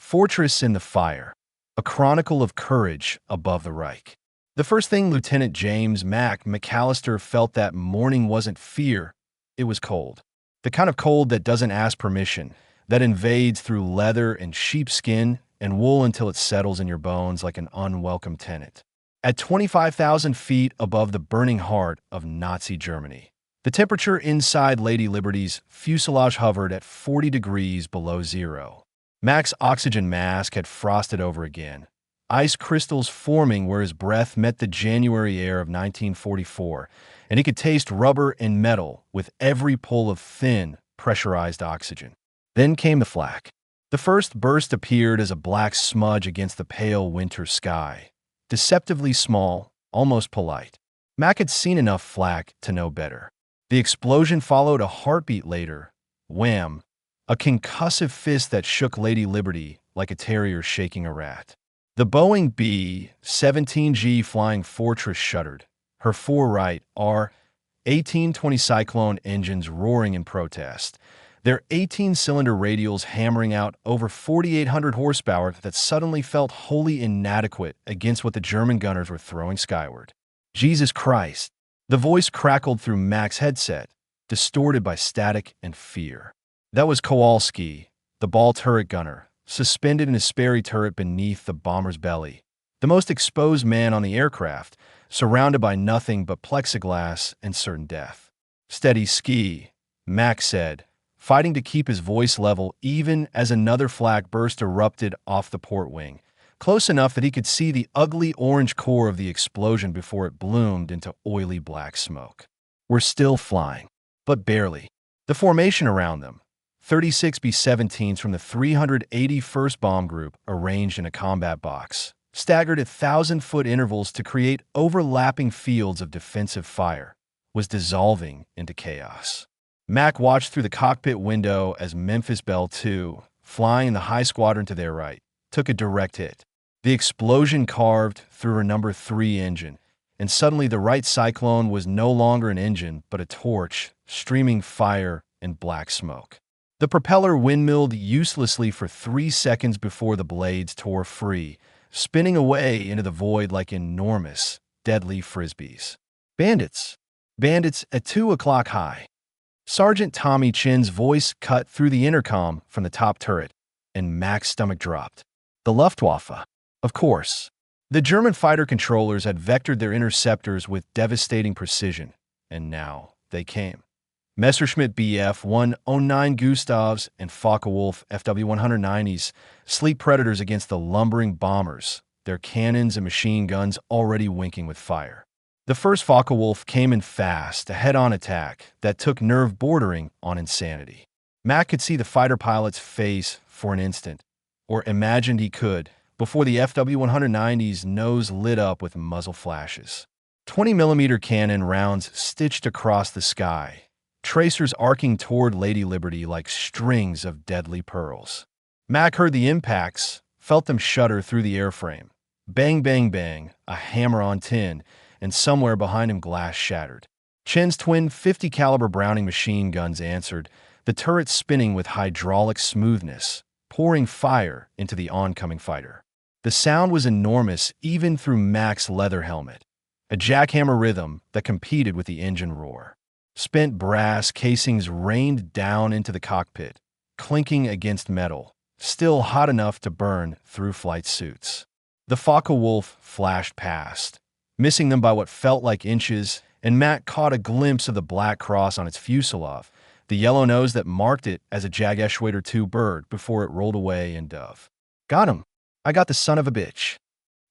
Fortress in the Fire, a chronicle of courage above the Reich. The first thing Lieutenant James Mac McAllister felt that morning wasn't fear, it was cold. The kind of cold that doesn't ask permission, that invades through leather and sheepskin and wool until it settles in your bones like an unwelcome tenant. At 25,000 feet above the burning heart of Nazi Germany, the temperature inside Lady Liberty's fuselage hovered at 40 degrees below zero. Mac's oxygen mask had frosted over again, ice crystals forming where his breath met the January air of 1944, and he could taste rubber and metal with every pull of thin, pressurized oxygen. Then came the flak. The first burst appeared as a black smudge against the pale winter sky. Deceptively small, almost polite. Mac had seen enough flak to know better. The explosion followed a heartbeat later. Wham! A concussive fist that shook Lady Liberty like a terrier shaking a rat. The Boeing B-17G Flying Fortress shuddered, her four Wright R-1820 Cyclone engines roaring in protest, their 18-cylinder radials hammering out over 4,800 horsepower that suddenly felt wholly inadequate against what the German gunners were throwing skyward. Jesus Christ! The voice crackled through Mac's headset, distorted by static and fear. That was Kowalski, the ball turret gunner, suspended in his Sperry turret beneath the bomber's belly. The most exposed man on the aircraft, surrounded by nothing but plexiglass and certain death. Steady ski, Mac said, fighting to keep his voice level even as another flak burst erupted off the port wing, close enough that he could see the ugly orange core of the explosion before it bloomed into oily black smoke. We're still flying, but barely. The formation around them, 36 B-17s from the 381st Bomb Group arranged in a combat box, staggered at 1,000-foot intervals to create overlapping fields of defensive fire, was dissolving into chaos. Mac watched through the cockpit window as Memphis Belle II, flying in the high squadron to their right, took a direct hit. The explosion carved through her number 3 engine, and suddenly the Wright Cyclone was no longer an engine but a torch, streaming fire and black smoke. The propeller windmilled uselessly for 3 seconds before the blades tore free, spinning away into the void like enormous, deadly frisbees. Bandits! Bandits at 2 o'clock high. Sergeant Tommy Chin's voice cut through the intercom from the top turret, and Mac's stomach dropped. The Luftwaffe. Of course. The German fighter controllers had vectored their interceptors with devastating precision, and now they came. Messerschmitt Bf-109 Gustavs and Focke-Wulf FW-190s, sleep predators against the lumbering bombers, their cannons and machine guns already winking with fire. The first Focke-Wulf came in fast, a head-on attack that took nerve bordering on insanity. Mac could see the fighter pilot's face for an instant, or imagined he could, before the FW-190's nose lit up with muzzle flashes. 20mm cannon rounds stitched across the sky, tracers arcing toward Lady Liberty like strings of deadly pearls. Mac heard the impacts, felt them shudder through the airframe. Bang, bang, bang, a hammer on tin, and somewhere behind him glass shattered. Chen's twin 50 caliber Browning machine guns answered, the turret spinning with hydraulic smoothness, pouring fire into the oncoming fighter. The sound was enormous even through Mac's leather helmet, a jackhammer rhythm that competed with the engine roar. Spent brass casings rained down into the cockpit, clinking against metal, still hot enough to burn through flight suits. The Focke-Wulf flashed past, missing them by what felt like inches, and Mac caught a glimpse of the black cross on its fuselage, the yellow nose that marked it as a Jagdgeschwader II bird before it rolled away in dove. Got him! I got the son of a bitch.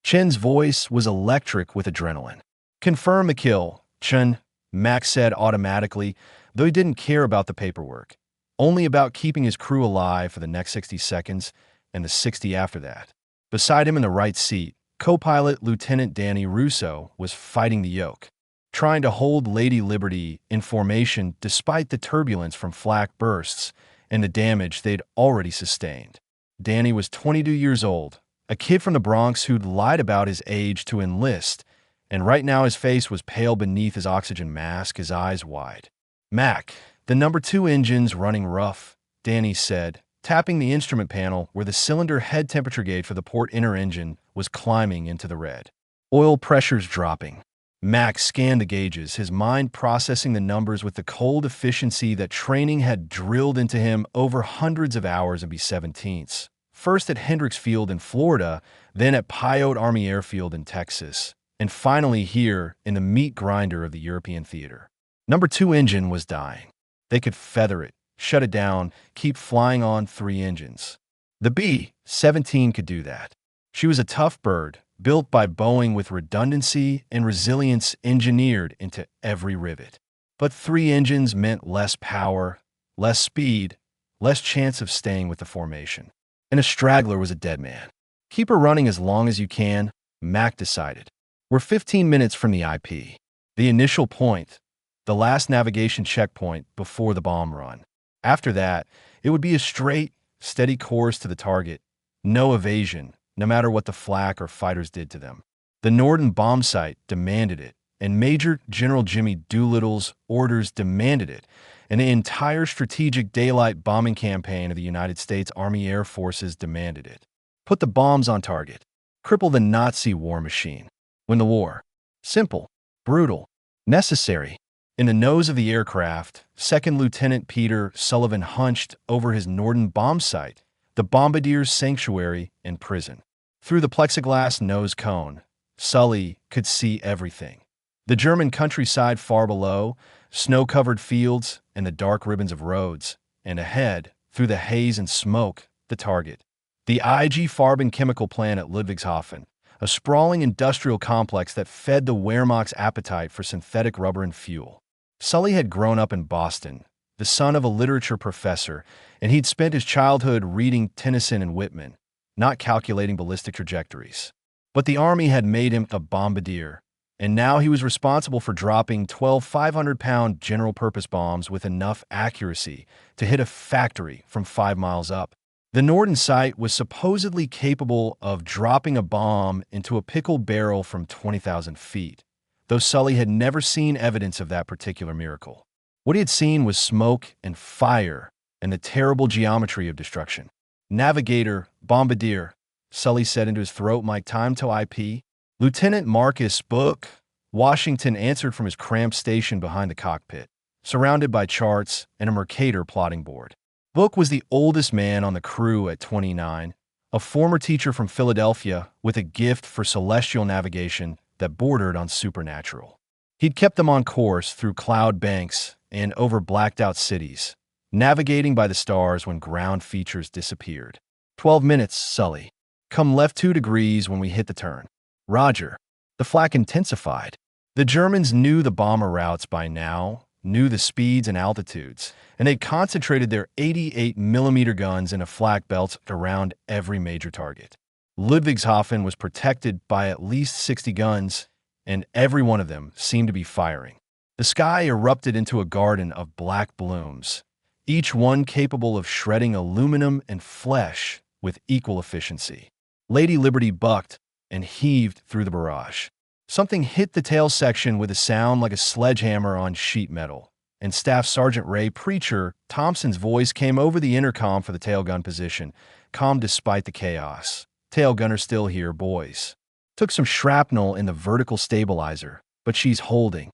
Chen's voice was electric with adrenaline. Confirm a kill, Chen, Mac said automatically, though he didn't care about the paperwork, only about keeping his crew alive for the next 60 seconds and the 60 after that. Beside him in the right seat, co-pilot Lieutenant Danny Russo was fighting the yoke, trying to hold Lady Liberty in formation despite the turbulence from flak bursts and the damage they'd already sustained. Danny was 22 years old, a kid from the Bronx who'd lied about his age to enlist, and right now his face was pale beneath his oxygen mask, his eyes wide. Mac, the number 2 engine's running rough, Danny said, tapping the instrument panel where the cylinder head temperature gauge for the port inner engine was climbing into the red. Oil pressures dropping. Mac scanned the gauges, his mind processing the numbers with the cold efficiency that training had drilled into him over hundreds of hours of B-17s. First at Hendricks Field in Florida, then at Pyote Army Airfield in Texas, and finally here in the meat grinder of the European theater. Number 2 engine was dying. They could feather it, shut it down, keep flying on 3 engines. The B-17 could do that. She was a tough bird, built by Boeing with redundancy and resilience engineered into every rivet. But 3 engines meant less power, less speed, less chance of staying with the formation. And a straggler was a dead man. Keep her running as long as you can, Mac decided. We're 15 minutes from the IP, the initial point, the last navigation checkpoint before the bomb run. After that, it would be a straight, steady course to the target, no evasion, no matter what the flak or fighters did to them. The Norden bomb site demanded it, and Major General Jimmy Doolittle's orders demanded it, and the entire strategic daylight bombing campaign of the United States Army Air Forces demanded it. Put the bombs on target. Cripple the Nazi war machine. Win the war. Simple, brutal, necessary. In the nose of the aircraft, Second Lieutenant Peter Sullivan hunched over his Norden bomb site, the bombardier's sanctuary and prison. Through the plexiglass nose cone, Sully could see everything. The German countryside far below, snow-covered fields, and the dark ribbons of roads, and ahead, through the haze and smoke, the target. The IG Farben chemical plant at Ludwigshafen, a sprawling industrial complex that fed the Wehrmacht's appetite for synthetic rubber and fuel. Sully had grown up in Boston, the son of a literature professor, and he'd spent his childhood reading Tennyson and Whitman, not calculating ballistic trajectories. But the Army had made him a bombardier, and now he was responsible for dropping 12 500-pound general-purpose bombs with enough accuracy to hit a factory from 5 miles up. The Norden site was supposedly capable of dropping a bomb into a pickle barrel from 20,000 feet, though Sully had never seen evidence of that particular miracle. What he had seen was smoke and fire and the terrible geometry of destruction. Navigator, bombardier, Sully said into his throat mic, time till IP. Lieutenant Marcus Book, Washington answered from his cramped station behind the cockpit, surrounded by charts and a Mercator plotting board. Book was the oldest man on the crew at 29, a former teacher from Philadelphia with a gift for celestial navigation that bordered on supernatural. He'd kept them on course through cloud banks and over blacked-out cities, navigating by the stars when ground features disappeared. 12 minutes, Sully. Come left 2 degrees when we hit the turn. Roger. The flak intensified. The Germans knew the bomber routes by now, knew the speeds and altitudes, and they concentrated their 88mm guns in a flak belt around every major target. Ludwigshafen was protected by at least 60 guns, and every one of them seemed to be firing. The sky erupted into a garden of black blooms, each one capable of shredding aluminum and flesh with equal efficiency. Lady Liberty bucked and heaved through the barrage. Something hit the tail section with a sound like a sledgehammer on sheet metal, and Staff Sergeant Ray Preacher Thompson's voice came over the intercom for the tailgun position, calm despite the chaos. Tailgunner still here, boys. Took some shrapnel in the vertical stabilizer, but she's holding.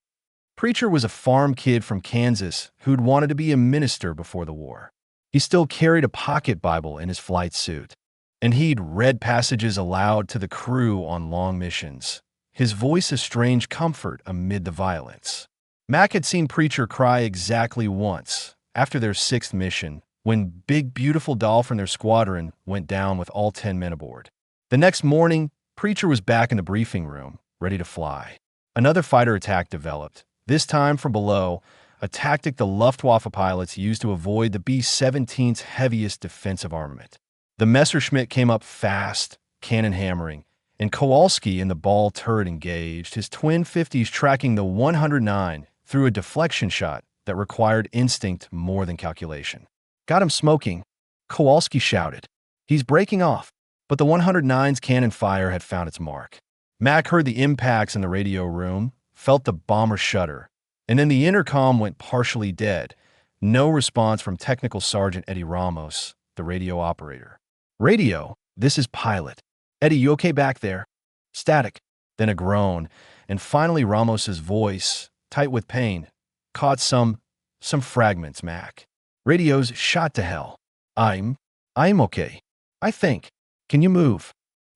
Preacher was a farm kid from Kansas who'd wanted to be a minister before the war. He still carried a pocket Bible in his flight suit, and he'd read passages aloud to the crew on long missions, his voice a strange comfort amid the violence. Mac had seen Preacher cry exactly once, after their 6th mission, when Big Beautiful Doll from their squadron went down with all 10 men aboard. The next morning, Preacher was back in the briefing room, ready to fly. Another fighter attack developed, this time from below, a tactic the Luftwaffe pilots used to avoid the B-17's heaviest defensive armament. The Messerschmitt came up fast, cannon hammering, and Kowalski in the ball turret engaged, his twin 50s tracking the 109 through a deflection shot that required instinct more than calculation. Got him smoking, Kowalski shouted. He's breaking off, but the 109's cannon fire had found its mark. Mac heard the impacts in the radio room, felt the bomber shudder, and then the intercom went partially dead. No response from Technical Sergeant Eddie Ramos, the radio operator. Radio, this is pilot. Eddie, you okay back there? Static. Then a groan, and finally Ramos's voice, tight with pain, caught some fragments, Mac. Radio's shot to hell. I'm okay. I think. Can you move?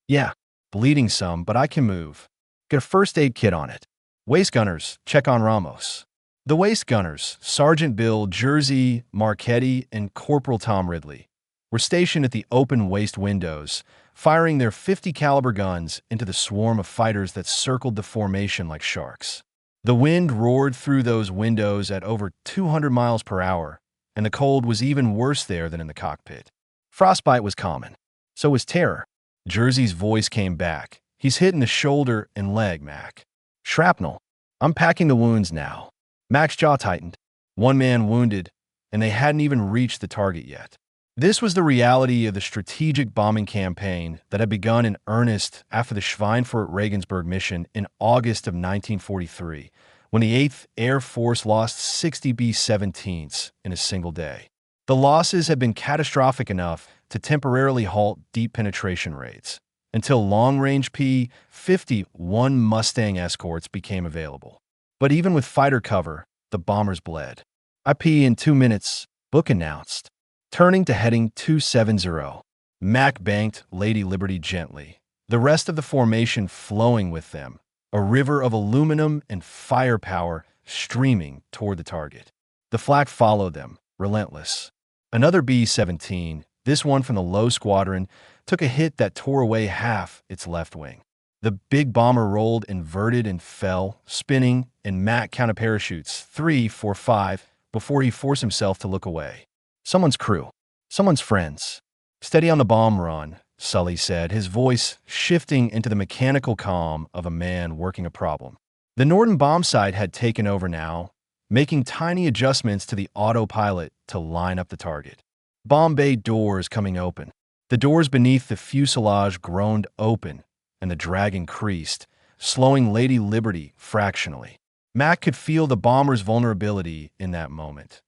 Yeah. Bleeding some, but I can move. Get a first aid kit on it. Waist gunners, check on Ramos. The waist gunners, Sergeant Bill Jersey Marchetti and Corporal Tom Ridley, were stationed at the open waist windows, firing their .50 caliber guns into the swarm of fighters that circled the formation like sharks. The wind roared through those windows at over 200 miles per hour, and the cold was even worse there than in the cockpit. Frostbite was common. So was terror. Jersey's voice came back. He's hit in the shoulder and leg, Mac. Shrapnel. I'm packing the wounds now. Mac's jaw tightened. One man wounded, and they hadn't even reached the target yet. This was the reality of the strategic bombing campaign that had begun in earnest after the Schweinfurt-Regensburg mission in August of 1943, when the 8th Air Force lost 60 B-17s in a single day. The losses had been catastrophic enough to temporarily halt deep penetration raids, until long-range P-51 Mustang escorts became available. But even with fighter cover, the bombers bled. IP in 2 minutes, Book announced. Turning to heading 270, Mac banked Lady Liberty gently, the rest of the formation flowing with them, a river of aluminum and firepower streaming toward the target. The flak followed them, relentless. Another B-17, this one from the low squadron, took a hit that tore away half its left wing. The big bomber rolled inverted and fell, spinning, and Mac counted parachutes, 3, 4, 5, before he forced himself to look away. Someone's crew. Someone's friends. Steady on the bomb run, Sully said, his voice shifting into the mechanical calm of a man working a problem. The Norden bomb sight had taken over now, making tiny adjustments to the autopilot to line up the target. Bomb bay doors coming open. The doors beneath the fuselage groaned open, and the drag increased, slowing Lady Liberty fractionally. Mac could feel the bomber's vulnerability in that moment.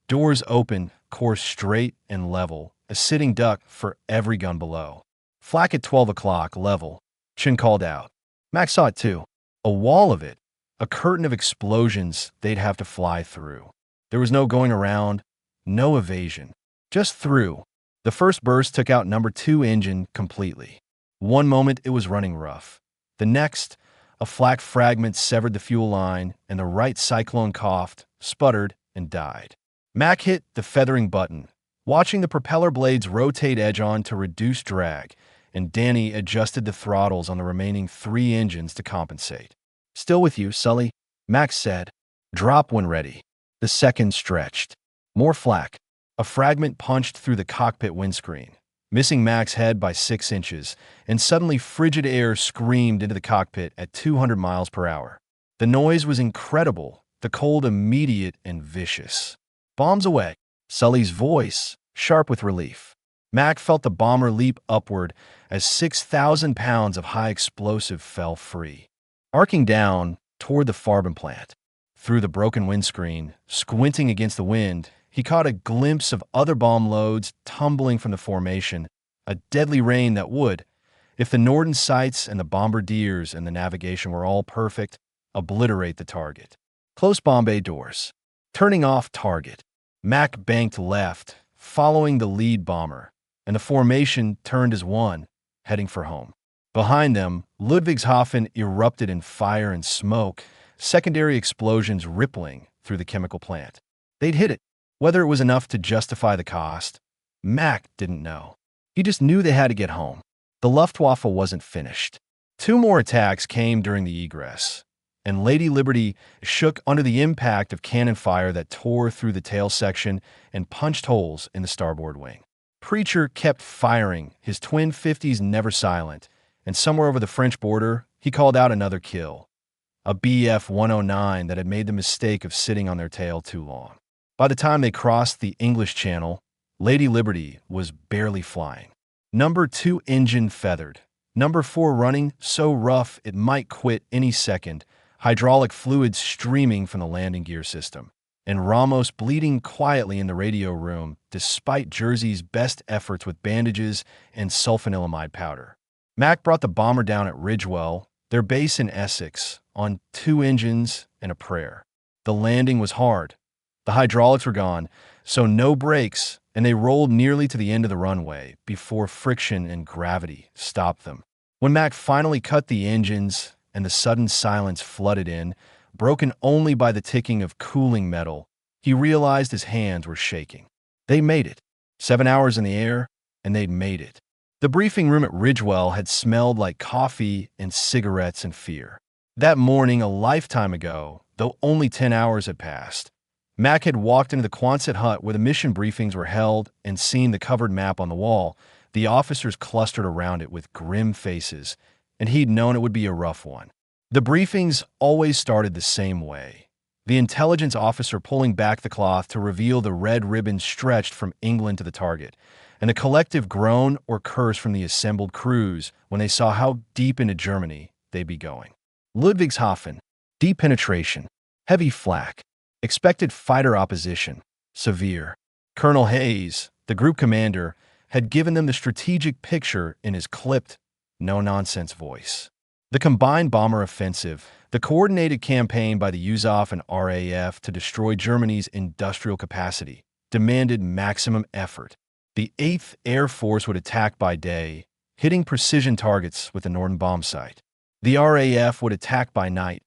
Doors open, course straight and level, a sitting duck for every gun below. Flak at 12 o'clock, level, Chin called out. Mac saw it too. A wall of it, a curtain of explosions they'd have to fly through. There was no going around, no evasion, just through. The first burst took out number 2 engine completely. One moment it was running rough. The next, a flak fragment severed the fuel line, and the right cyclone coughed, sputtered, and died. Mac hit the feathering button, watching the propeller blades rotate edge-on to reduce drag, and Danny adjusted the throttles on the remaining 3 engines to compensate. Still with you, Sully, Mac said. Drop when ready. The second stretched. More flak. A fragment punched through the cockpit windscreen, missing Mac's head by 6 inches, and suddenly frigid air screamed into the cockpit at 200 miles per hour. The noise was incredible, the cold immediate and vicious. Bombs away. Sully's voice, sharp with relief. Mac felt the bomber leap upward as 6,000 pounds of high explosive fell free. Arcing down toward the Farben plant. Through the broken windscreen, squinting against the wind, he caught a glimpse of other bomb loads tumbling from the formation, a deadly rain that would, if the Norden sights and the bombardiers and the navigation were all perfect, obliterate the target. Close bomb bay doors. Turning off target. Mac banked left, following the lead bomber, and the formation turned as one, heading for home. Behind them, Ludwigshafen erupted in fire and smoke, secondary explosions rippling through the chemical plant. They'd hit it. Whether it was enough to justify the cost, Mac didn't know. He just knew they had to get home. The Luftwaffe wasn't finished. 2 more attacks came during the egress, and Lady Liberty shook under the impact of cannon fire that tore through the tail section and punched holes in the starboard wing. Preacher kept firing, his twin 50s never silent, and somewhere over the French border, he called out another kill, a Bf-109 that had made the mistake of sitting on their tail too long. By the time they crossed the English Channel, Lady Liberty was barely flying. Number 2 engine feathered, number 4 running so rough it might quit any second, hydraulic fluid streaming from the landing gear system, and Ramos bleeding quietly in the radio room despite Jersey's best efforts with bandages and sulfanilamide powder. Mac brought the bomber down at Ridgewell, their base in Essex, on 2 engines and a prayer. The landing was hard. The hydraulics were gone, so no brakes, and they rolled nearly to the end of the runway before friction and gravity stopped them. When Mac finally cut the engines and the sudden silence flooded in, broken only by the ticking of cooling metal, he realized his hands were shaking. They made it. 7 hours in the air, and they'd made it. The briefing room at Ridgewell had smelled like coffee and cigarettes and fear. That morning, a lifetime ago, though only 10 hours had passed, Mac had walked into the Quonset hut where the mission briefings were held and seen the covered map on the wall. The officers clustered around it with grim faces, and he'd known it would be a rough one. The briefings always started the same way. The intelligence officer pulling back the cloth to reveal the red ribbon stretched from England to the target, and a collective groan or curse from the assembled crews when they saw how deep into Germany they'd be going. Ludwigshafen, deep penetration, heavy flak, expected fighter opposition, severe. Colonel Hayes, the group commander, had given them the strategic picture in his clipped, no-nonsense voice. The combined bomber offensive, the coordinated campaign by the USAF and RAF to destroy Germany's industrial capacity, demanded maximum effort. The 8th Air Force would attack by day, hitting precision targets with the Norden bomb sight. The RAF would attack by night,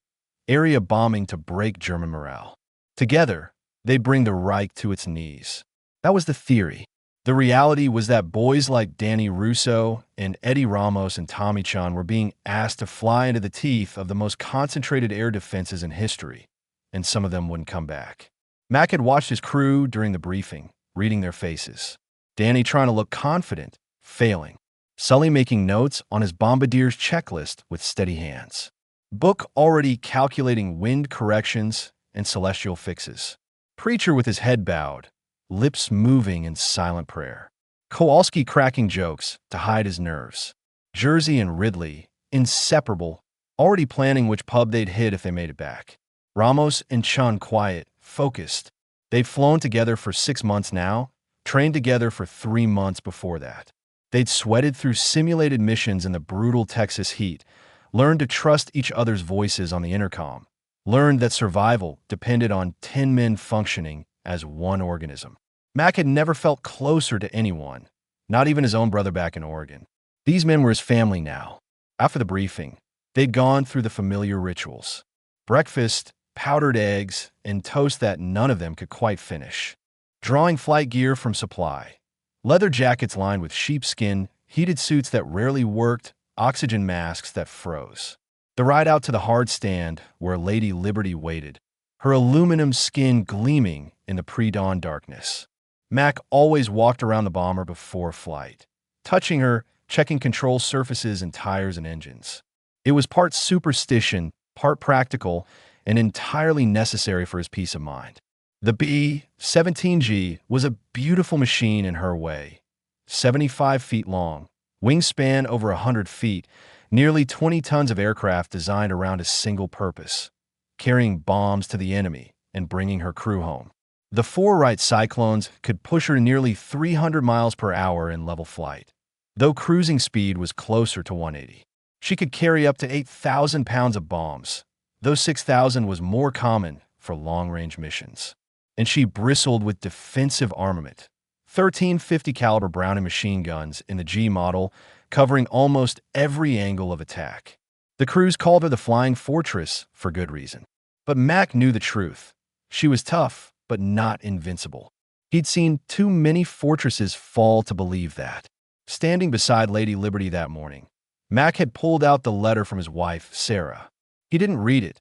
area bombing to break German morale. Together, they'd bring the Reich to its knees. That was the theory. The reality was that boys like Danny Russo and Eddie Ramos and Tommy Chun were being asked to fly into the teeth of the most concentrated air defenses in history, and some of them wouldn't come back. Mac had watched his crew during the briefing, reading their faces. Danny trying to look confident, failing. Sully making notes on his bombardier's checklist with steady hands. Book already calculating wind corrections and celestial fixes. Preacher with his head bowed, lips moving in silent prayer. Kowalski cracking jokes to hide his nerves. Jersey and Ridley, inseparable, already planning which pub they'd hit if they made it back. Ramos and Chun quiet, focused. They'd flown together for 6 months now, trained together for 3 months before that. They'd sweated through simulated missions in the brutal Texas heat, learned to trust each other's voices on the intercom, learned that survival depended on 10 men functioning as one organism. Mac had never felt closer to anyone, not even his own brother back in Oregon. These men were his family now. After the briefing, they'd gone through the familiar rituals. Breakfast, powdered eggs, and toast that none of them could quite finish. Drawing flight gear from supply. Leather jackets lined with sheepskin, heated suits that rarely worked, oxygen masks that froze. The ride out to the hard stand where Lady Liberty waited, her aluminum skin gleaming in the pre-dawn darkness. Mac always walked around the bomber before flight, touching her, checking control surfaces and tires and engines. It was part superstition, part practical, and entirely necessary for his peace of mind. The B-17G was a beautiful machine in her way. 75 feet long, wingspan over 100 feet, nearly 20 tons of aircraft designed around a single purpose, carrying bombs to the enemy and bringing her crew home. The 4 Wright Cyclones could push her nearly 300 miles per hour in level flight, though cruising speed was closer to 180. She could carry up to 8,000 pounds of bombs, though 6,000 was more common for long-range missions. And she bristled with defensive armament, 13 50 caliber Browning machine guns in the G model, covering almost every angle of attack. The crews called her the Flying Fortress for good reason. But Mac knew the truth. She was tough, but not invincible. He'd seen too many fortresses fall to believe that. Standing beside Lady Liberty that morning, Mac had pulled out the letter from his wife, Sarah. He didn't read it.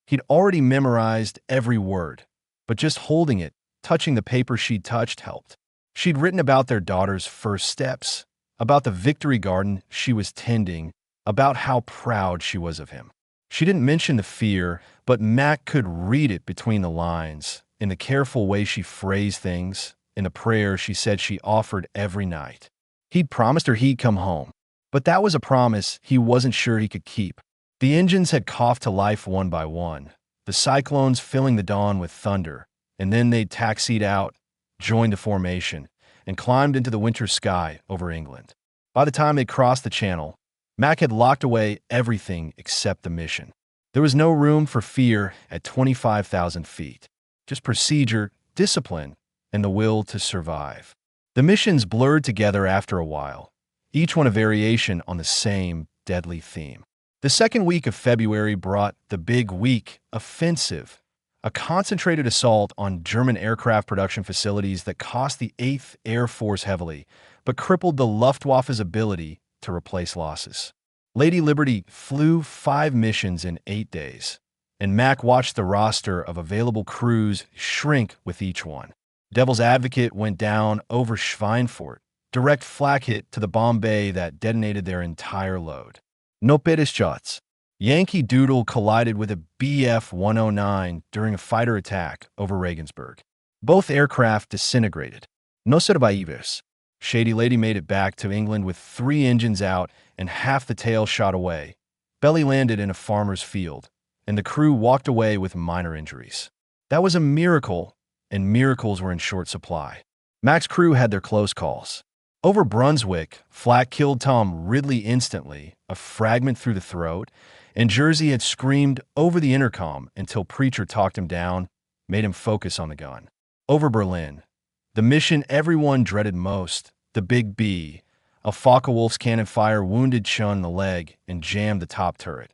He'd already memorized every word, but just holding it, touching the paper she'd touched helped. She'd written about their daughter's first steps, about the victory garden she was tending, about how proud she was of him. She didn't mention the fear, but Mac could read it between the lines, in the careful way she phrased things, in the prayer she said she offered every night. He'd promised her he'd come home, but that was a promise he wasn't sure he could keep. The engines had coughed to life one by one, the Cyclones filling the dawn with thunder, and then they taxied out, joined the formation, and climbed into the winter sky over England. By the time they crossed the channel, Mac had locked away everything except the mission. There was no room for fear at 25,000 feet, just procedure, discipline, and the will to survive. The missions blurred together after a while, each one a variation on the same deadly theme. The second week of February brought the Big Week offensive, a concentrated assault on German aircraft production facilities that cost the 8th Air Force heavily, but crippled the Luftwaffe's ability to replace losses. Lady Liberty flew 5 missions in 8 days, and Mac watched the roster of available crews shrink with each one. Devil's Advocate went down over Schweinfurt, direct flak hit to the bomb bay that detonated their entire load. Nopedeschots. Yankee Doodle collided with a Bf-109 during a fighter attack over Regensburg. Both aircraft disintegrated. Nocervaivers. Shady Lady made it back to England with 3 engines out and half the tail shot away. Belly landed in a farmer's field, and the crew walked away with minor injuries. That was a miracle, and miracles were in short supply. Mac's crew had their close calls. Over Brunswick, flak killed Tom Ridley instantly, a fragment through the throat, and Jersey had screamed over the intercom until Preacher talked him down, made him focus on the gun. Over Berlin, the mission everyone dreaded most, the Big B, a Focke-Wulf's cannon fire wounded Chun in the leg and jammed the top turret,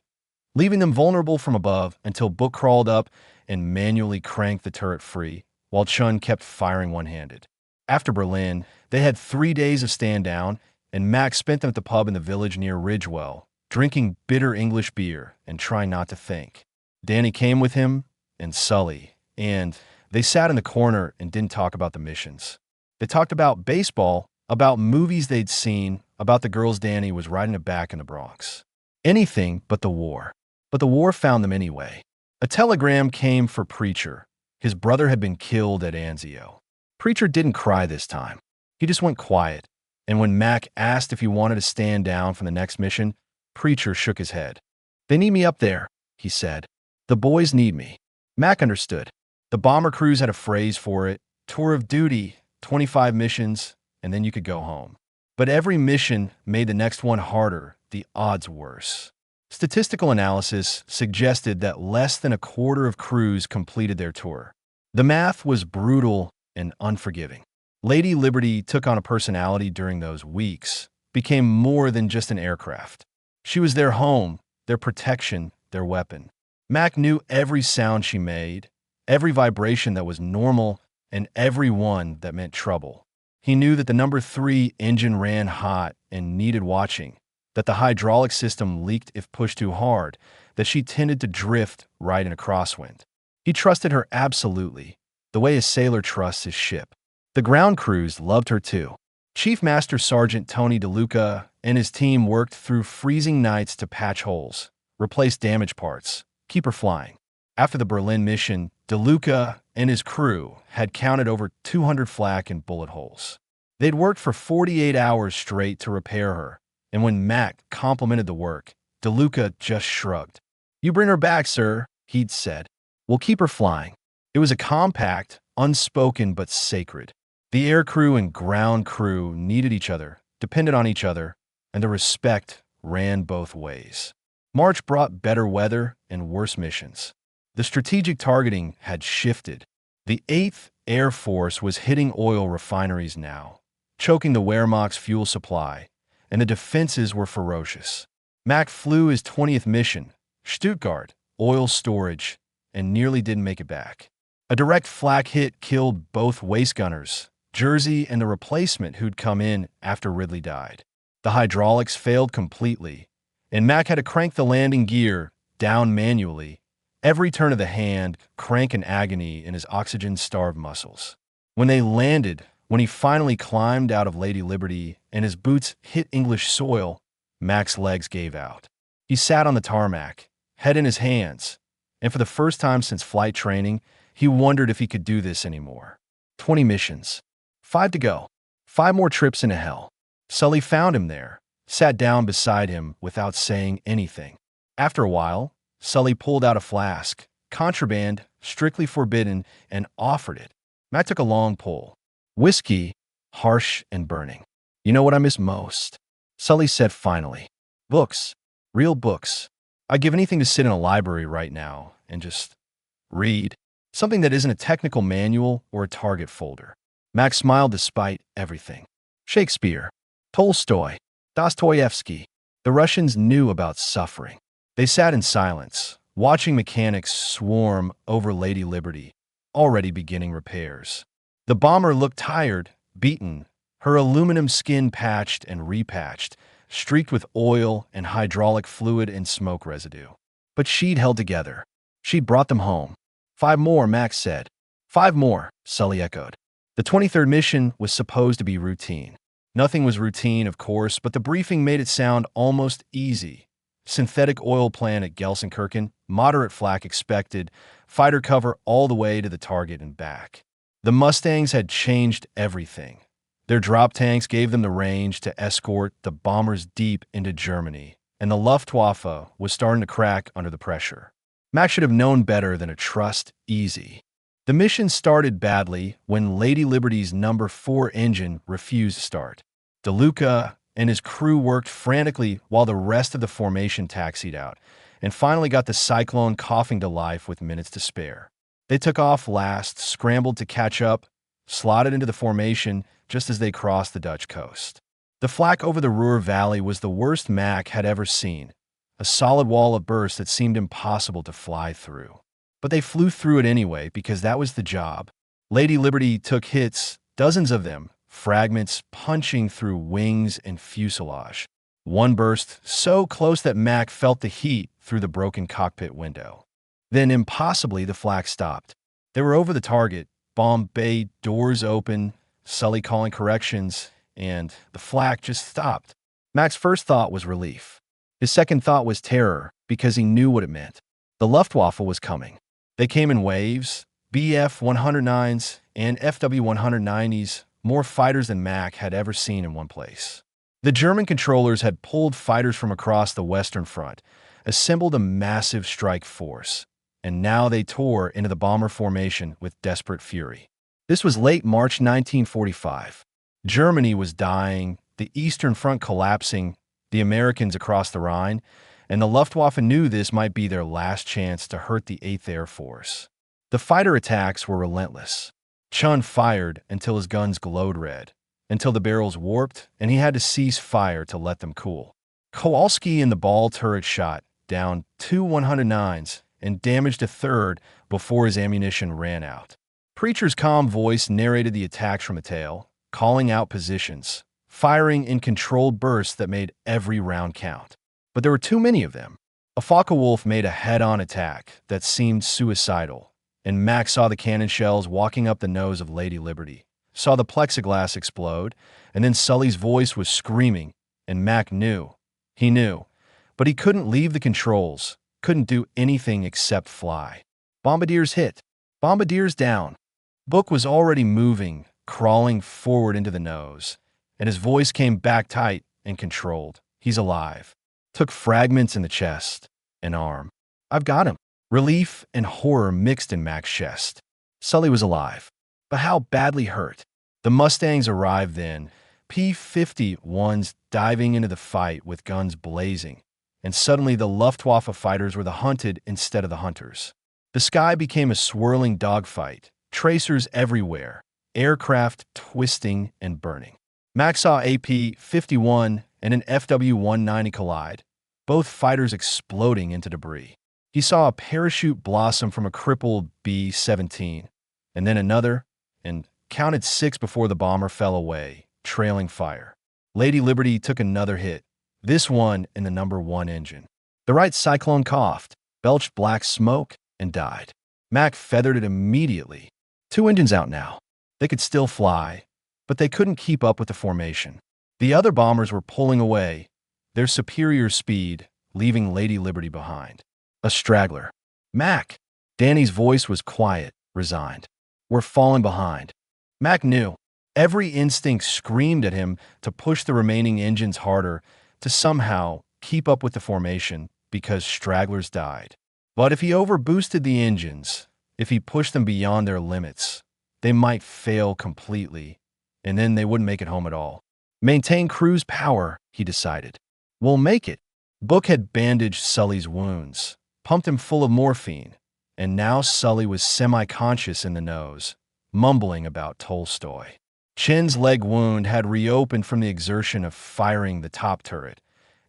leaving them vulnerable from above until Book crawled up and manually cranked the turret free, while Chun kept firing one-handed. After Berlin, they had 3 days of stand-down, and Mac spent them at the pub in the village near Ridgewell, drinking bitter English beer and trying not to think. Danny came with him, and Sully, and they sat in the corner and didn't talk about the missions. They talked about baseball, about movies they'd seen, about the girls Danny was riding back in the Bronx. Anything but the war. But the war found them anyway. A telegram came for Preacher. His brother had been killed at Anzio. Preacher didn't cry this time. He just went quiet, and when Mac asked if he wanted to stand down from the next mission, Preacher shook his head. "They need me up there," he said. "The boys need me." Mac understood. The bomber crews had a phrase for it: tour of duty, 25 missions, and then you could go home. But every mission made the next one harder, the odds worse. Statistical analysis suggested that less than a quarter of crews completed their tour. The math was brutal and unforgiving. Lady Liberty took on a personality during those weeks, became more than just an aircraft. She was their home, their protection, their weapon. Mac knew every sound she made, every vibration that was normal, and every one that meant trouble. He knew that the number 3 engine ran hot and needed watching, that the hydraulic system leaked if pushed too hard, that she tended to drift right in a crosswind. He trusted her absolutely, the way a sailor trusts his ship. The ground crews loved her too. Chief Master Sergeant Tony DeLuca and his team worked through freezing nights to patch holes, replace damaged parts, keep her flying. After the Berlin mission, DeLuca and his crew had counted over 200 flak and bullet holes. They'd worked for 48 hours straight to repair her, and when Mac complimented the work, DeLuca just shrugged. "You bring her back, sir," he'd said. "We'll keep her flying." It was a compact, unspoken but sacred. The air crew and ground crew needed each other, depended on each other, and the respect ran both ways. March brought better weather and worse missions. The strategic targeting had shifted. The 8th Air Force was hitting oil refineries now, choking the Wehrmacht's fuel supply, and the defenses were ferocious. Mac flew his 20th mission, Stuttgart, oil storage, and nearly didn't make it back. A direct flak hit killed both waist gunners, Jersey and the replacement who'd come in after Ridley died. The hydraulics failed completely, and Mac had to crank the landing gear down manually, every turn of the hand crank in agony in his oxygen-starved muscles. When they landed, when he finally climbed out of Lady Liberty and his boots hit English soil, Mac's legs gave out. He sat on the tarmac, head in his hands, and for the first time since flight training, he wondered if he could do this anymore. 20 missions. 5 to go. 5 more trips into hell. Sully found him there, sat down beside him without saying anything. After a while, Sully pulled out a flask, contraband, strictly forbidden, and offered it. Mac took a long pull. Whiskey, harsh and burning. You know what I miss most? Sully said finally. Books. Real books. I'd give anything to sit in a library right now and just read. Something that isn't a technical manual or a target folder. Max smiled despite everything. Shakespeare, Tolstoy, Dostoevsky. The Russians knew about suffering. They sat in silence, watching mechanics swarm over Lady Liberty, already beginning repairs. The bomber looked tired, beaten, her aluminum skin patched and repatched, streaked with oil and hydraulic fluid and smoke residue. But she'd held together. She'd brought them home. 5 more, Max said. 5 more, Sully echoed. The 23rd mission was supposed to be routine. Nothing was routine, of course, but the briefing made it sound almost easy. Synthetic oil plant at Gelsenkirchen, moderate flak expected, fighter cover all the way to the target and back. The Mustangs had changed everything. Their drop tanks gave them the range to escort the bombers deep into Germany, and the Luftwaffe was starting to crack under the pressure. Max should have known better than to trust easy. The mission started badly when Lady Liberty's number 4 engine refused to start. DeLuca and his crew worked frantically while the rest of the formation taxied out, and finally got the Cyclone coughing to life with minutes to spare. They took off last, scrambled to catch up, slotted into the formation just as they crossed the Dutch coast. The flak over the Ruhr Valley was the worst Mac had ever seen, a solid wall of burst that seemed impossible to fly through. But they flew through it anyway because that was the job. Lady Liberty took hits, dozens of them, fragments punching through wings and fuselage. One burst so close that Mac felt the heat through the broken cockpit window. Then, impossibly, the flak stopped. They were over the target, bomb bay, doors open, Sully calling corrections, and the flak just stopped. Mac's first thought was relief. His second thought was terror, because he knew what it meant. The Luftwaffe was coming. They came in waves, Bf-109s and Fw-190s, more fighters than Mac had ever seen in one place. The German controllers had pulled fighters from across the Western Front, assembled a massive strike force, and now they tore into the bomber formation with desperate fury. This was late March 1945. Germany was dying, the Eastern Front collapsing, the Americans across the Rhine, and the Luftwaffe knew this might be their last chance to hurt the 8th Air Force. The fighter attacks were relentless. Chun fired until his guns glowed red, until the barrels warped and he had to cease fire to let them cool. Kowalski in the ball turret shot down 2 109s and damaged a third before his ammunition ran out. Preacher's calm voice narrated the attacks from a tail, calling out positions, firing in controlled bursts that made every round count. But there were too many of them. A Focke-Wulf made a head-on attack that seemed suicidal, and Mac saw the cannon shells walking up the nose of Lady Liberty, saw the plexiglass explode, and then Sully's voice was screaming, and Mac knew. He knew. But he couldn't leave the controls, couldn't do anything except fly. Bombardiers hit. Bombardiers down. Book was already moving, crawling forward into the nose, and his voice came back tight and controlled. He's alive. Took fragments in the chest, an arm. I've got him. Relief and horror mixed in Mac's chest. Sully was alive. But how badly hurt? The Mustangs arrived then, P-51s diving into the fight with guns blazing, and suddenly the Luftwaffe fighters were the hunted instead of the hunters. The sky became a swirling dogfight, tracers everywhere, aircraft twisting and burning. Mac saw a P-51 and an Fw-190 collide, both fighters exploding into debris. He saw a parachute blossom from a crippled B-17, and then another, and counted 6 before the bomber fell away, trailing fire. Lady Liberty took another hit, this one in the number 1 engine. The right Cyclone coughed, belched black smoke, and died. Mac feathered it immediately. 2 engines out now. They could still fly, but they couldn't keep up with the formation. The other bombers were pulling away, their superior speed leaving Lady Liberty behind. A straggler. Mac! Danny's voice was quiet, resigned. We're falling behind. Mac knew. Every instinct screamed at him to push the remaining engines harder, to somehow keep up with the formation, because stragglers died. But if he overboosted the engines, if he pushed them beyond their limits, they might fail completely, and then they wouldn't make it home at all. Maintain cruise power, he decided. We'll make it. Book had bandaged Sully's wounds, pumped him full of morphine, and now Sully was semi-conscious in the nose, mumbling about Tolstoy. Chin's leg wound had reopened from the exertion of firing the top turret,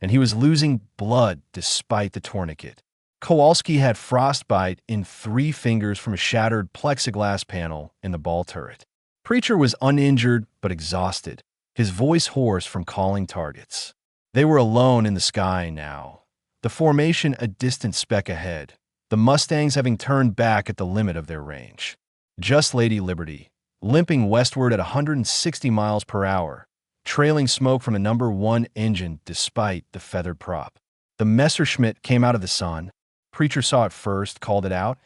and he was losing blood despite the tourniquet. Kowalski had frostbite in 3 fingers from a shattered plexiglass panel in the ball turret. Preacher was uninjured but exhausted, his voice hoarse from calling targets. They were alone in the sky now, the formation a distant speck ahead, the Mustangs having turned back at the limit of their range. Just Lady Liberty, limping westward at 160 miles per hour, trailing smoke from a number 1 engine despite the feathered prop. The Messerschmitt came out of the sun. Preacher saw it first, called it out,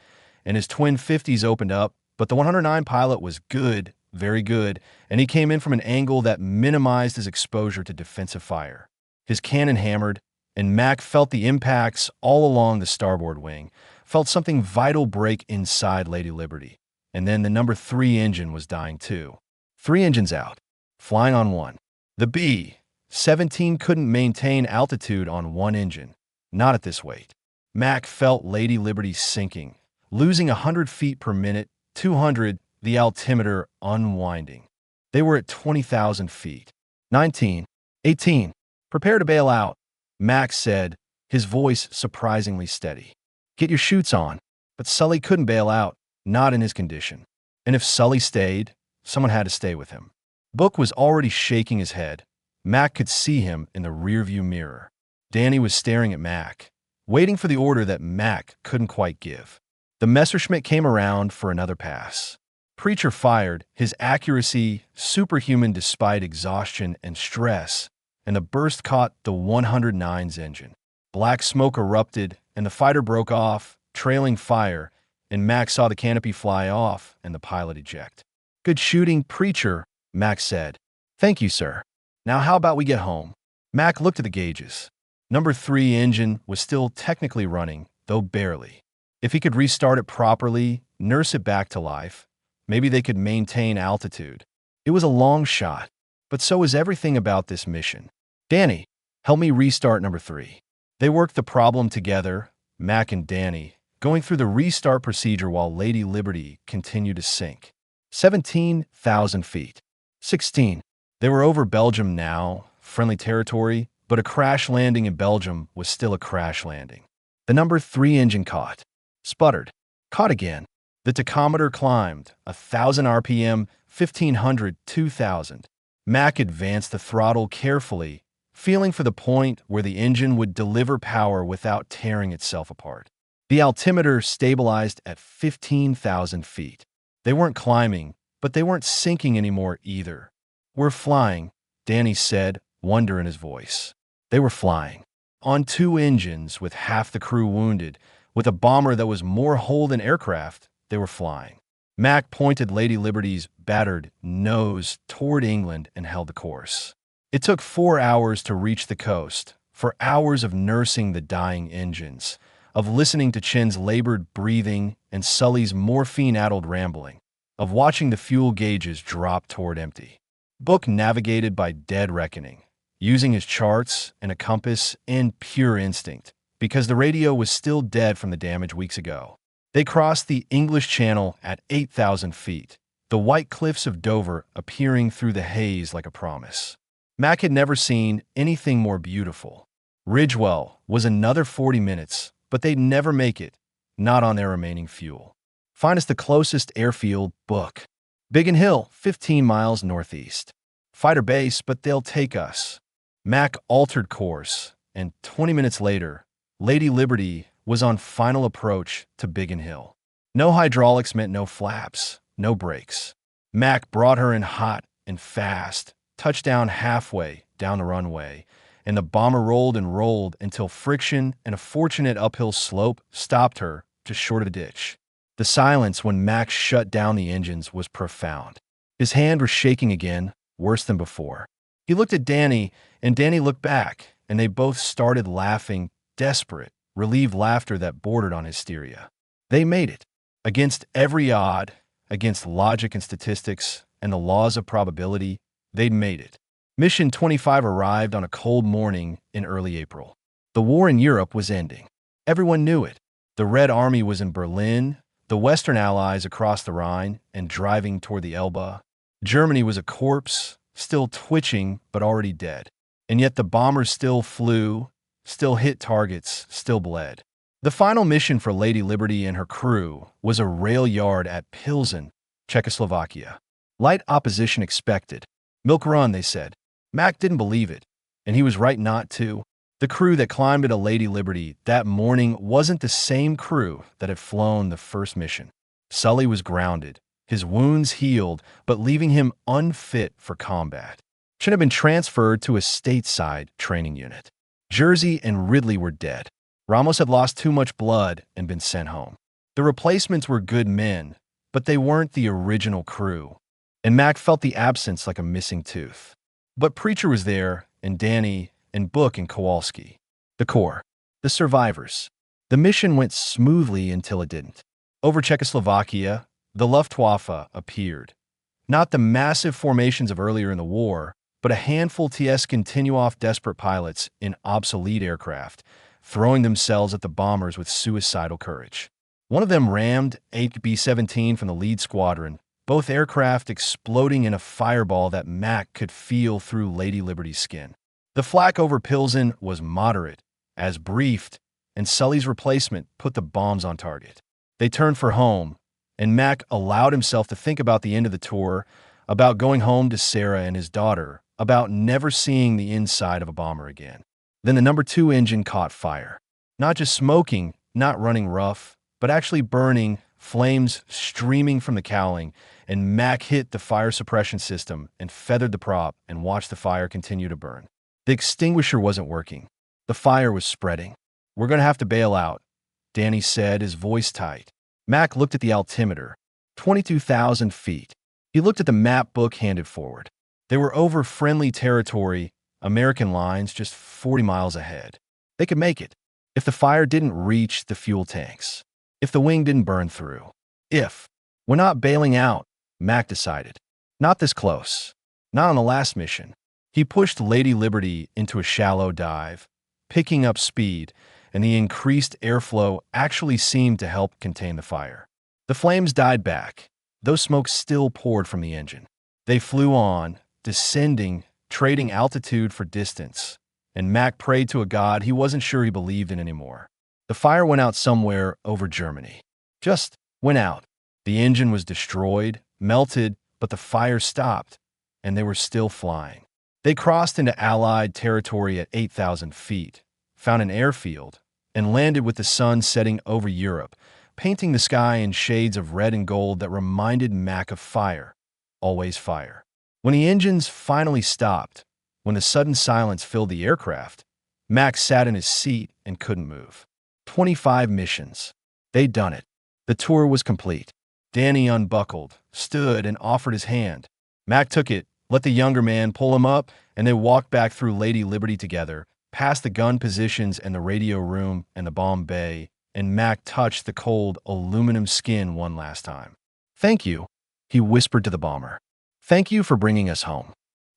and his twin 50s opened up, but the 109 pilot was good, very good, and he came in from an angle that minimized his exposure to defensive fire. His cannon hammered, and Mac felt the impacts all along the starboard wing, felt something vital break inside Lady Liberty. And then the number 3 engine was dying too. 3 engines out, flying on 1. The B-17 couldn't maintain altitude on 1 engine, not at this weight. Mac felt Lady Liberty sinking, losing 100 feet per minute, 200, the altimeter unwinding. They were at 20,000 feet. 19, 18, prepare to bail out, Mac said, his voice surprisingly steady. Get your chutes on. But Sully couldn't bail out, not in his condition. And if Sully stayed, someone had to stay with him. Book was already shaking his head. Mac could see him in the rearview mirror. Danny was staring at Mac, waiting for the order that Mac couldn't quite give. The Messerschmitt came around for another pass. Preacher fired, his accuracy superhuman despite exhaustion and stress, and the burst caught the 109's engine. Black smoke erupted, and the fighter broke off, trailing fire, and Mac saw the canopy fly off and the pilot eject. Good shooting, Preacher, Mac said. Thank you, sir. Now how about we get home? Mac looked at the gauges. Number 3 engine was still technically running, though barely. If he could restart it properly, nurse it back to life, maybe they could maintain altitude. It was a long shot, but so was everything about this mission. Danny, help me restart number 3. They worked the problem together, Mac and Danny, going through the restart procedure while Lady Liberty continued to sink. 17,000 feet. 16. They were over Belgium now, friendly territory, but a crash landing in Belgium was still a crash landing. The number 3 engine caught, sputtered, caught again. The tachometer climbed, 1,000 RPM, 1,500, 2,000. Mac advanced the throttle carefully, feeling for the point where the engine would deliver power without tearing itself apart. The altimeter stabilized at 15,000 feet. They weren't climbing, but they weren't sinking anymore either. We're flying, Danny said, wonder in his voice. They were flying. On 2 engines with half the crew wounded, with a bomber that was more hull than aircraft, they were flying. Mac pointed Lady Liberty's battered nose toward England and held the course. It took 4 hours to reach the coast, for hours of nursing the dying engines, of listening to Chin's labored breathing and Sully's morphine-addled rambling, of watching the fuel gauges drop toward empty. Book navigated by dead reckoning, using his charts and a compass and pure instinct, because the radio was still dead from the damage weeks ago. They crossed the English Channel at 8,000 feet, the white cliffs of Dover appearing through the haze like a promise. Mac had never seen anything more beautiful. Ridgewell was another 40 minutes, but they'd never make it, not on their remaining fuel. Find us the closest airfield, Book. Biggin Hill, 15 miles northeast. Fighter base, but they'll take us. Mac altered course, and 20 minutes later, Lady Liberty was on final approach to Biggin Hill. No hydraulics meant no flaps, no brakes. Mac brought her in hot and fast, touchdown halfway down the runway, and the bomber rolled and rolled until friction and a fortunate uphill slope stopped her just short of a ditch. The silence when Mac shut down the engines was profound. His hand was shaking again, worse than before. He looked at Danny, and Danny looked back, and they both started laughing, desperate, relieved laughter that bordered on hysteria. They made it. Against every odd, against logic and statistics and the laws of probability, they'd made it. Mission 25 arrived on a cold morning in early April. The war in Europe was ending. Everyone knew it. The Red Army was in Berlin, the Western Allies across the Rhine and driving toward the Elbe. Germany was a corpse, still twitching but already dead. And yet the bombers still flew, still hit targets, still bled. The final mission for Lady Liberty and her crew was a rail yard at Pilsen, Czechoslovakia. Light opposition expected. Milk run, they said. Mac didn't believe it, and he was right not to. The crew that climbed into Lady Liberty that morning wasn't the same crew that had flown the first mission. Sully was grounded, his wounds healed, but leaving him unfit for combat. Should have been transferred to a stateside training unit. Jersey and Ridley were dead. Ramos had lost too much blood and been sent home. The replacements were good men, but they weren't the original crew, and Mac felt the absence like a missing tooth. But Preacher was there, and Danny, and Book and Kowalski. The Corps. The survivors. The mission went smoothly until it didn't. Over Czechoslovakia, the Luftwaffe appeared. Not the massive formations of earlier in the war, but a handful TS Continuoff desperate pilots in obsolete aircraft, throwing themselves at the bombers with suicidal courage. One of them rammed a B-17 from the lead squadron, both aircraft exploding in a fireball that Mac could feel through Lady Liberty's skin. The flak over Pilsen was moderate, as briefed, and Sully's replacement put the bombs on target. They turned for home, and Mac allowed himself to think about the end of the tour, about going home to Sarah and his daughter, about never seeing the inside of a bomber again. Then the number 2 engine caught fire. Not just smoking, not running rough, but actually burning, flames streaming from the cowling, and Mac hit the fire suppression system and feathered the prop and watched the fire continue to burn. The extinguisher wasn't working. The fire was spreading. "We're going to have to bail out," Danny said, his voice tight. Mac looked at the altimeter. 22,000 feet. He looked at the map Book handed forward. They were over friendly territory, American lines just 40 miles ahead. They could make it. If the fire didn't reach the fuel tanks. If the wing didn't burn through. If. We're not bailing out, Mac decided. Not this close. Not on the last mission. He pushed Lady Liberty into a shallow dive, picking up speed, and the increased airflow actually seemed to help contain the fire. The flames died back, though smoke still poured from the engine. They flew on, descending, trading altitude for distance, and Mac prayed to a god he wasn't sure he believed in anymore. The fire went out somewhere over Germany. Just went out. The engine was destroyed, melted, but the fire stopped, and they were still flying. They crossed into Allied territory at 8,000 feet, found an airfield, and landed with the sun setting over Europe, painting the sky in shades of red and gold that reminded Mac of fire. Always fire. When the engines finally stopped, when the sudden silence filled the aircraft, Mac sat in his seat and couldn't move. 25 missions. They'd done it. The tour was complete. Danny unbuckled, stood, and offered his hand. Mac took it, let the younger man pull him up, and they walked back through Lady Liberty together, past the gun positions and the radio room and the bomb bay, and Mac touched the cold aluminum skin one last time. "Thank you," he whispered to the bomber. "Thank you for bringing us home."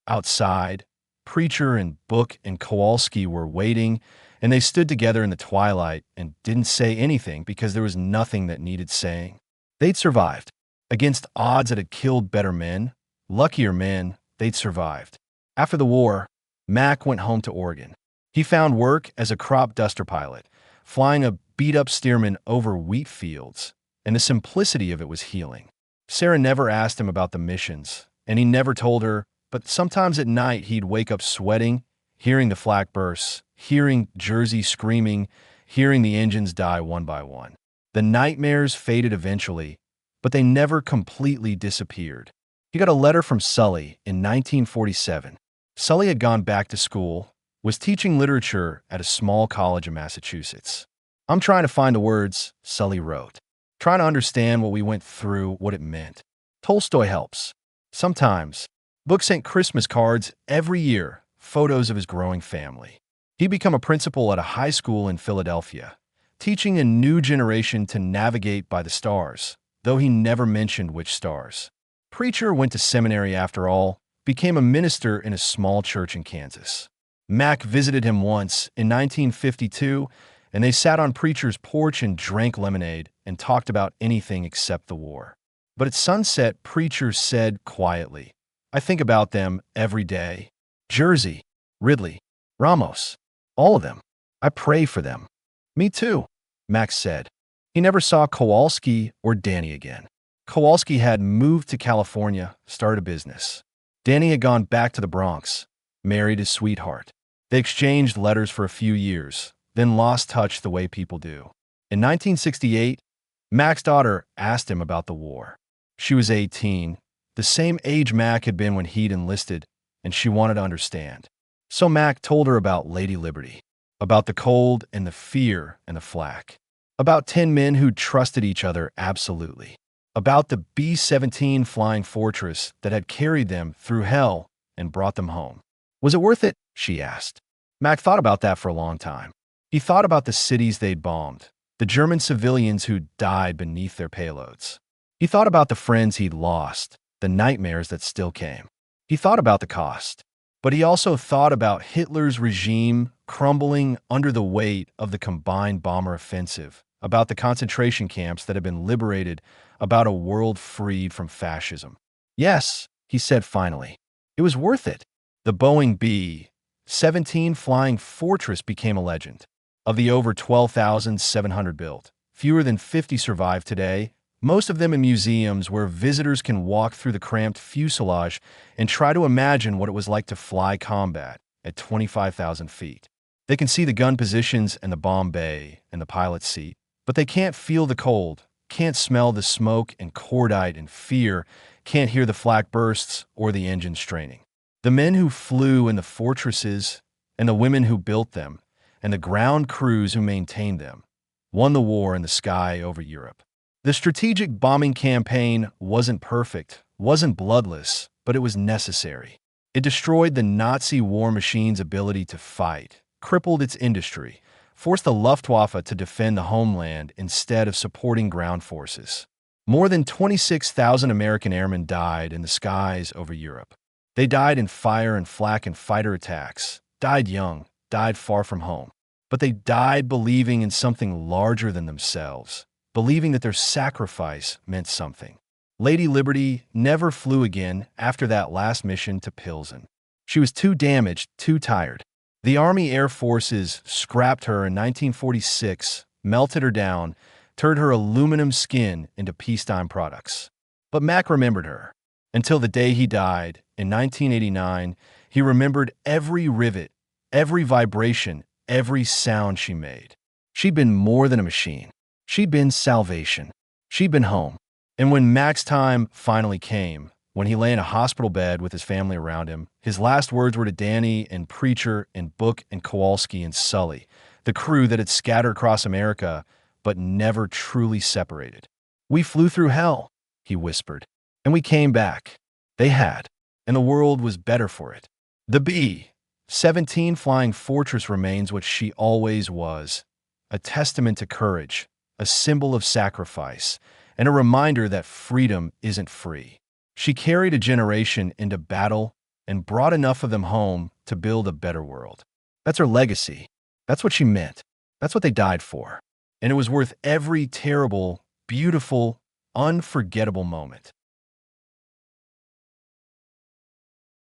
Outside, Preacher and Book and Kowalski were waiting, and they stood together in the twilight and didn't say anything because there was nothing that needed saying. They'd survived. Against odds that had killed better men, luckier men, they'd survived. After the war, Mac went home to Oregon. He found work as a crop duster pilot, flying a beat-up Stearman over wheat fields, and the simplicity of it was healing. Sarah never asked him about the missions, and he never told her, but sometimes at night he'd wake up sweating, hearing the flak bursts, hearing Jersey screaming, hearing the engines die one by one. The nightmares faded eventually, but they never completely disappeared. He got a letter from Sully in 1947. Sully had gone back to school, was teaching literature at a small college in Massachusetts. "I'm trying to find the words," Sully wrote. "Trying to understand what we went through, what it meant. Tolstoy helps. Sometimes." Book sent Christmas cards every year, photos of his growing family. He'd become a principal at a high school in Philadelphia, teaching a new generation to navigate by the stars, though he never mentioned which stars. Preacher went to seminary after all, became a minister in a small church in Kansas. Mack visited him once in 1952, and they sat on Preacher's porch and drank lemonade and talked about anything except the war. But at sunset, Preacher said quietly, "I think about them every day. Jersey, Ridley, Ramos, all of them. I pray for them." "Me too," Max said. He never saw Kowalski or Danny again. Kowalski had moved to California, started a business. Danny had gone back to the Bronx, married his sweetheart. They exchanged letters for a few years, then lost touch the way people do. In 1968, Mac's daughter asked him about the war. She was 18, the same age Mac had been when he'd enlisted, and she wanted to understand. So Mac told her about Lady Liberty, about the cold and the fear and the flak, about 10 men who trusted each other absolutely, about the B-17 flying fortress that had carried them through hell and brought them home. Was it worth it? She asked. Mac thought about that for a long time. He thought about the cities they'd bombed, the German civilians who'd died beneath their payloads. He thought about the friends he'd lost, the nightmares that still came. He thought about the cost. But he also thought about Hitler's regime crumbling under the weight of the combined bomber offensive, about the concentration camps that had been liberated, about a world freed from fascism. "Yes," he said finally, "it was worth it." The Boeing B-17 flying fortress became a legend. Of the over 12,700 built, fewer than 50 survive today, most of them in museums where visitors can walk through the cramped fuselage and try to imagine what it was like to fly combat at 25,000 feet. They can see the gun positions and the bomb bay and the pilot's seat, but they can't feel the cold, can't smell the smoke and cordite and fear, can't hear the flak bursts or the engine straining. The men who flew in the fortresses and the women who built them and the ground crews who maintained them won the war in the sky over Europe. The strategic bombing campaign wasn't perfect, wasn't bloodless, but it was necessary. It destroyed the Nazi war machine's ability to fight, crippled its industry, forced the Luftwaffe to defend the homeland instead of supporting ground forces. More than 26,000 American airmen died in the skies over Europe. They died in fire and flak and fighter attacks, died young, died far from home. But they died believing in something larger than themselves, believing that their sacrifice meant something. Lady Liberty never flew again after that last mission to Pilsen. She was too damaged, too tired. The Army Air Forces scrapped her in 1946, melted her down, turned her aluminum skin into peacetime products. But Mac remembered her. Until the day he died, in 1989, he remembered every rivet, every vibration, every sound she made. She'd been more than a machine. She'd been salvation. She'd been home. And when Mac's time finally came, when he lay in a hospital bed with his family around him, his last words were to Danny and Preacher and Book and Kowalski and Sully, the crew that had scattered across America but never truly separated. "We flew through hell," he whispered, "and we came back." They had, and the world was better for it. The B-17 flying fortress remains what she always was, a testament to courage, a symbol of sacrifice, and a reminder that freedom isn't free. She carried a generation into battle and brought enough of them home to build a better world. That's her legacy. That's what she meant. That's what they died for. And it was worth every terrible, beautiful, unforgettable moment.